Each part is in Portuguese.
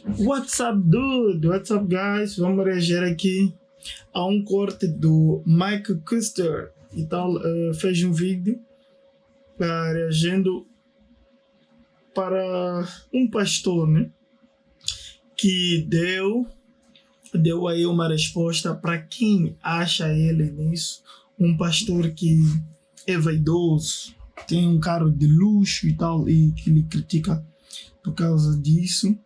What's up, dude? What's up, guys? Vamos reagir aqui a um corte do Mike Custer e tal. Fez um vídeo reagindo para um pastor, né? Que deu aí uma resposta para quem acha ele nisso. Um pastor que é vaidoso, tem um carro de luxo e tal, e que ele critica por causa disso.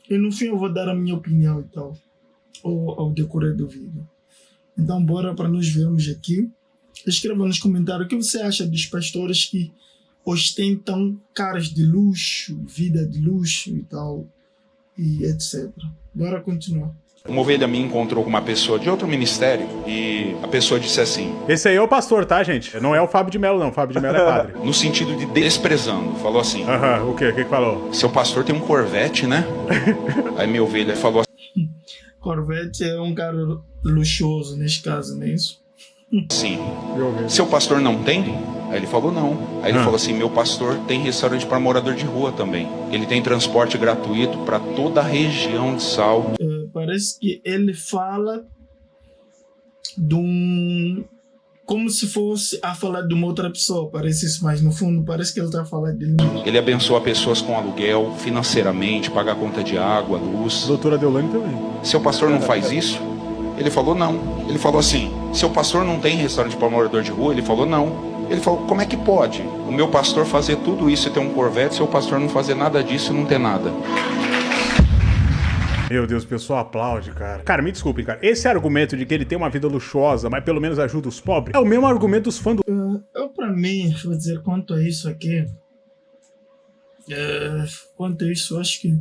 E no fim eu vou dar a minha opinião e tal, ao decorrer do vídeo. Então bora para nós vermos aqui. Escreva nos comentários o que você acha dos pastores que ostentam carros de luxo, vida de luxo e tal, e etc. Bora continuar. Uma ovelha minha encontrou com uma pessoa de outro ministério e a pessoa disse assim... Esse aí é o pastor, tá, gente? Não é o Fábio de Mello, não. O Fábio de Mello é padre. No sentido de desprezando. Falou assim... O quê? O que falou? Seu pastor tem um Corvette, né? Aí minha ovelha falou assim... Corvette é um carro luxuoso, nesse caso, não é isso? Sim. Seu pastor não tem? Aí ele falou não. Aí ele falou assim, meu pastor tem restaurante para morador de rua também. Ele tem transporte gratuito para toda a região de Sal. Parece que ele fala de um... como se fosse a falar de uma outra pessoa, parece isso, mas no fundo parece que ele está a falar dele mesmo. Ele abençoa pessoas com aluguel, financeiramente, paga a conta de água, luz. A doutora Deolane também. Seu pastor não faz isso? Ele falou não. Ele falou assim, seu pastor não tem restaurante para morador de rua? Ele falou não. Ele falou, como é que pode o meu pastor fazer tudo isso e ter um Corvette, seu pastor não fazer nada disso e não ter nada? Meu Deus, o pessoal aplaude, cara. Cara, me desculpem, cara. Esse argumento de que ele tem uma vida luxuosa, mas pelo menos ajuda os pobres, é o mesmo argumento dos fãs do... Pra mim, vou dizer, quanto a isso aqui... quanto a isso, eu acho que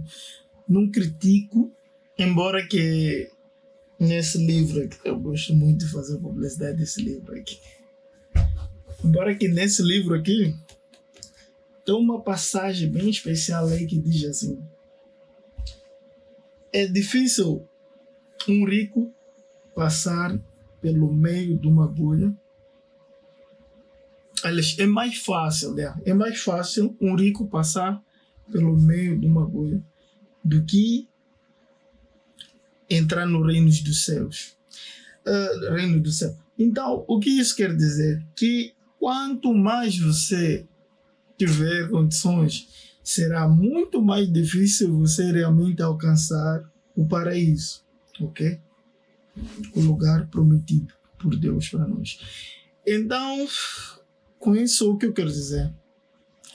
não critico, embora que nesse livro aqui, eu gosto muito de fazer publicidade desse livro aqui. Embora que nesse livro aqui, tem uma passagem bem especial aí que diz assim... É difícil um rico passar pelo meio de uma agulha. Aliás, é mais fácil um rico passar pelo meio de uma agulha do que entrar no reino dos céus. Reino do céu. Então, o que isso quer dizer? Que quanto mais você tiver condições, será muito mais difícil você realmente alcançar o paraíso, ok? O lugar prometido por Deus para nós. Então, com isso, o que eu quero dizer?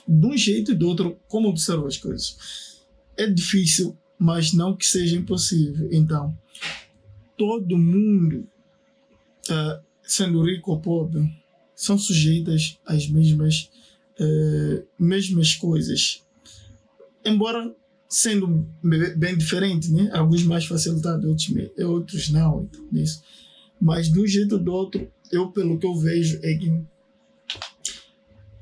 De um jeito e do outro, como observo as coisas? É difícil, mas não que seja impossível. Então, todo mundo, sendo rico ou pobre, são sujeitas às mesmas coisas. Embora sendo bem diferente, né? Alguns mais facilitados, outros não. Isso. Mas de um jeito ou do outro, pelo que eu vejo, é que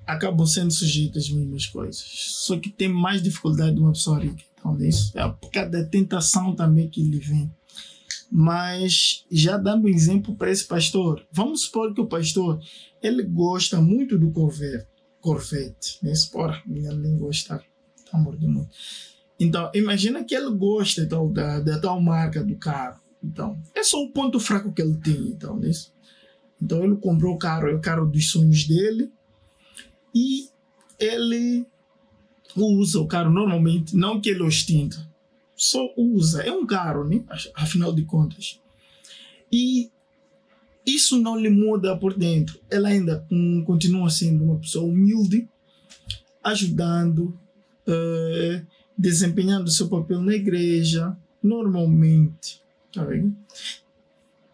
acabam sendo sujeitos às mesmas coisas. Só que tem mais dificuldade de uma pessoa rica. Então, isso é por causa da tentação também que lhe vem. Mas, já dando um exemplo para esse pastor, vamos supor que o pastor, ele gosta muito do Corvette, né? Porra, minha língua está mordendo muito. Então, imagina que ele gosta então, da tal marca do carro. Então, é só o ponto fraco que ele tem. Então, nisso. Então ele comprou o carro, é o carro dos sonhos dele. E ele usa o carro normalmente, não que ele ostenta. Só usa. É um carro, né? Afinal de contas. E isso não lhe muda por dentro. Ela ainda continua sendo uma pessoa humilde, ajudando, desempenhando seu papel na igreja, normalmente. Tá vendo?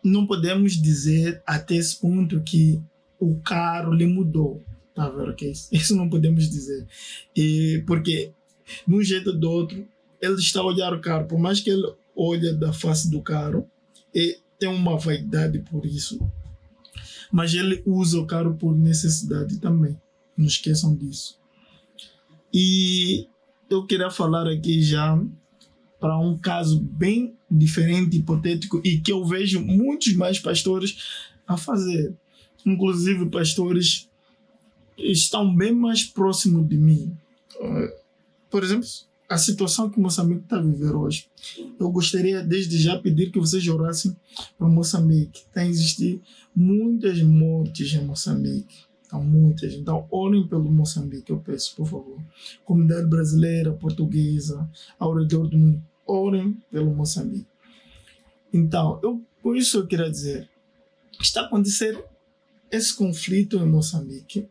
Não podemos dizer até esse ponto que o carro lhe mudou. Tá vendo? Okay? Isso não podemos dizer. Porque, de um jeito ou do outro, ele está a olhar o carro. Por mais que ele olhe da face do carro, e tem uma vaidade por isso. Mas ele usa o carro por necessidade também. Não esqueçam disso. E eu queria falar aqui já para um caso bem diferente, hipotético, e que eu vejo muitos mais pastores a fazer. Inclusive, pastores estão bem mais próximos de mim. Por exemplo, a situação que Moçambique está a viver hoje. Eu gostaria desde já pedir que vocês orassem para Moçambique. Tem existido muitas mortes em Moçambique. Então, muitas. Então, orem pelo Moçambique, eu peço, por favor. Comunidade brasileira, portuguesa, ao redor do mundo, orem pelo Moçambique. Então, por isso eu queria dizer, está acontecendo esse conflito em Moçambique,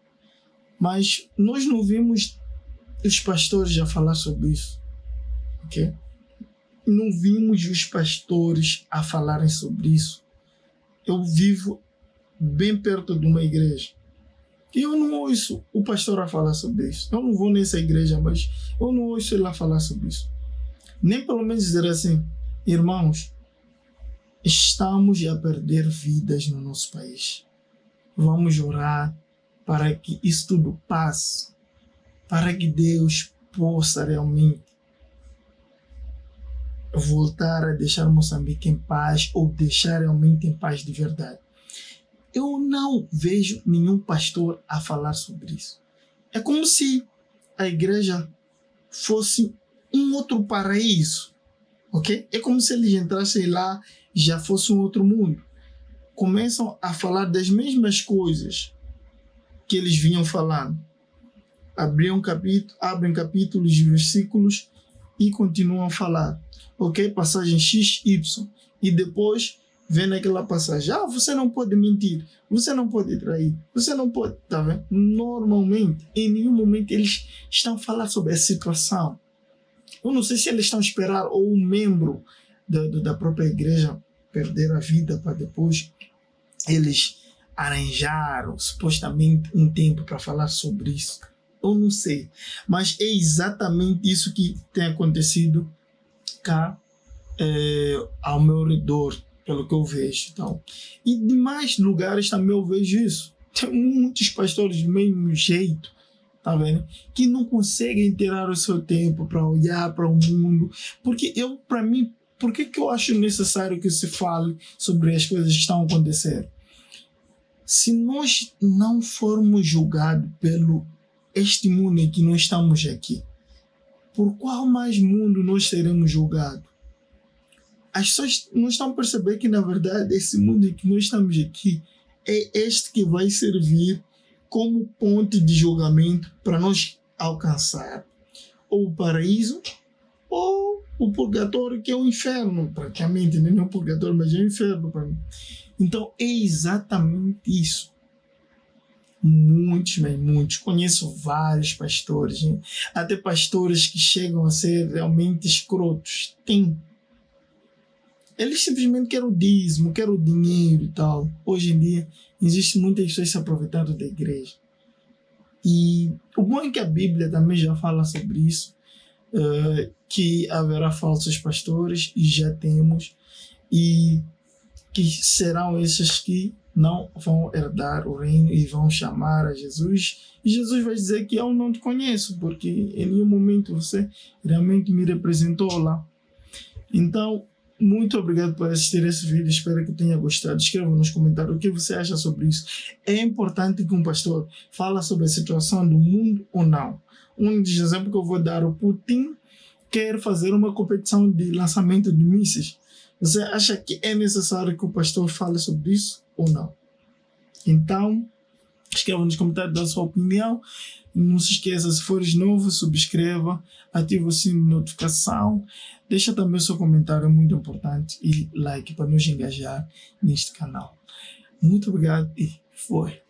mas nós não vimos os pastores já falar sobre isso, ok? Não vimos os pastores a falarem sobre isso. Eu vivo bem perto de uma igreja e eu não ouço o pastor a falar sobre isso. Eu não vou nessa igreja, mas eu não ouço ele a falar sobre isso. Nem pelo menos dizer assim, irmãos, estamos a perder vidas no nosso país. Vamos orar para que isso tudo passe, para que Deus possa realmente voltar a deixar Moçambique em paz, ou deixar realmente em paz de verdade. Eu não vejo nenhum pastor a falar sobre isso. É como se a igreja fosse um outro paraíso, ok? É como se eles entrassem lá e já fosse um outro mundo. Começam a falar das mesmas coisas que eles vinham falando. Abrem capítulos e versículos e continuam a falar. Ok? Passagem X, Y. E depois vem naquela passagem. Você não pode mentir. Você não pode trair. Você não pode... Tá vendo? Normalmente, em nenhum momento eles estão a falar sobre a situação. Eu não sei se eles estão a esperar ou um membro da própria igreja perder a vida para depois eles arranjaram supostamente um tempo para falar sobre isso. Eu não sei, mas é exatamente isso que tem acontecido cá ao meu redor, pelo que eu vejo. Então, e de mais lugares também eu vejo isso. Tem muitos pastores do mesmo jeito, tá vendo? Que não conseguem tirar o seu tempo para olhar para o mundo. Porque para mim, por que eu acho necessário que se fale sobre as coisas que estão acontecendo? Se nós não formos julgados pelo este mundo em que nós estamos aqui, por qual mais mundo nós seremos julgados? As pessoas não estão a perceber que, na verdade, esse mundo em que nós estamos aqui é este que vai servir como ponte de julgamento para nós alcançar ou o paraíso ou o purgatório, que é o inferno, praticamente, não é o purgatório, mas é o inferno para mim. Então, é exatamente isso. Muitos. Conheço vários pastores, hein? Até pastores que chegam a ser realmente escrotos. Tem. Eles simplesmente querem o dízimo, querem o dinheiro e tal. Hoje em dia, existem muitas pessoas se aproveitando da igreja. E o bom é que a Bíblia também já fala sobre isso, que haverá falsos pastores, e já temos, e que serão esses que não vão herdar o reino e vão chamar a Jesus. E Jesus vai dizer que eu não te conheço, porque em nenhum momento você realmente me representou lá. Então, muito obrigado por assistir esse vídeo. Espero que tenha gostado. Escreva nos comentários o que você acha sobre isso. É importante que um pastor fale sobre a situação do mundo ou não. Um dos exemplos que eu vou dar, o Putin quer fazer uma competição de lançamento de mísseis. Você acha que é necessário que o pastor fale sobre isso ou não? Então, escreva nos comentários da sua opinião. Não se esqueça, se fores novo, subscreva, ativa o sino de notificação. Deixa também o seu comentário, é muito importante, e like para nos engajar neste canal. Muito obrigado e foi!